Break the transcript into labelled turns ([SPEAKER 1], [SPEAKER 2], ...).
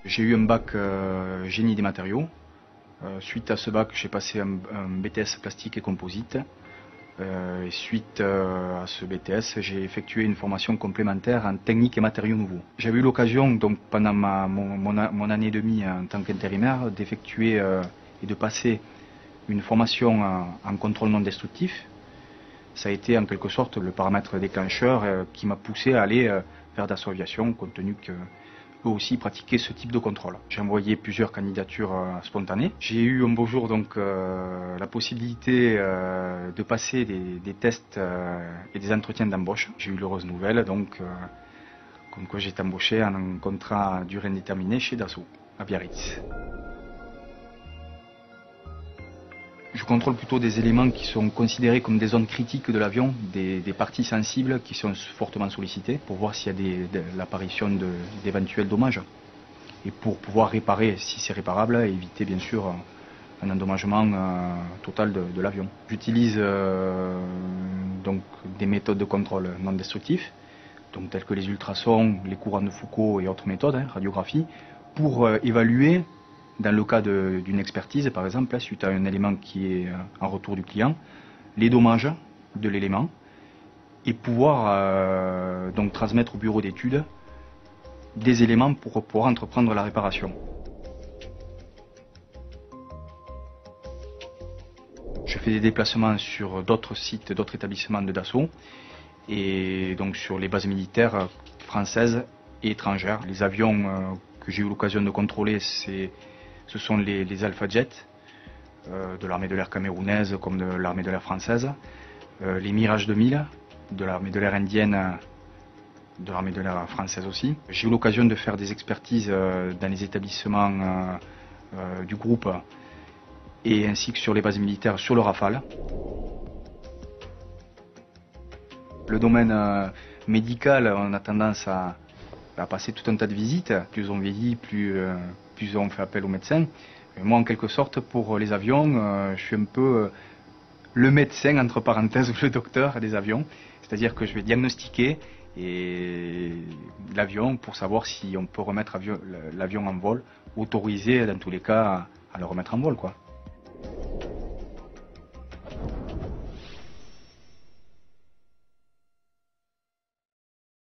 [SPEAKER 1] J'ai eu un bac génie des matériaux. Suite à ce bac, j'ai passé un BTS plastique et composite. Et suite à ce BTS, j'ai effectué une formation complémentaire en technique et matériaux nouveaux. J'avais eu l'occasion, donc pendant mon année et demie en tant qu'intérimaire, d'effectuer et de passer une formation en contrôle non destructif. Ça a été en quelque sorte le paramètre déclencheur qui m'a poussé à aller vers Dassault Aviation, compte tenu que eux aussi pratiquer ce type de contrôle. J'ai envoyé plusieurs candidatures spontanées. J'ai eu un beau jour donc la possibilité de passer des tests et des entretiens d'embauche. J'ai eu l'heureuse nouvelle donc comme quoi j'ai été embauché en un contrat à durée indéterminée chez Dassault à Biarritz. Je contrôle plutôt des éléments qui sont considérés comme des zones critiques de l'avion, des parties sensibles qui sont fortement sollicitées pour voir s'il y a l'apparition d'éventuels dommages et pour pouvoir réparer si c'est réparable et éviter bien sûr un endommagement total de l'avion. J'utilise donc des méthodes de contrôle non destructifs, donc telles que les ultrasons, les courants de Foucault et autres méthodes, radiographie, pour évaluer dans le cas d'une expertise, par exemple, suite à un élément qui est en retour du client, les dommages de l'élément et pouvoir donc transmettre au bureau d'études des éléments pour pouvoir entreprendre la réparation. Je fais des déplacements sur d'autres sites, d'autres établissements de Dassault et donc sur les bases militaires françaises et étrangères. Les avions que j'ai eu l'occasion de contrôler, ce sont les Alpha Jet de l'armée de l'air camerounaise comme de l'armée de l'air française, les Mirage 2000 de l'armée de l'air indienne, de l'armée de l'air française aussi. J'ai eu l'occasion de faire des expertises dans les établissements du groupe et ainsi que sur les bases militaires sur le Rafale. Le domaine médical, on a tendance à passer tout un tas de visites. Plus on vieillit, plus on fait appel aux médecins. Moi, en quelque sorte, pour les avions, je suis un peu le médecin, entre parenthèses, ou le docteur des avions. C'est-à-dire que je vais diagnostiquer l'avion pour savoir si on peut remettre l'avion en vol, autoriser dans tous les cas à le remettre en vol, quoi.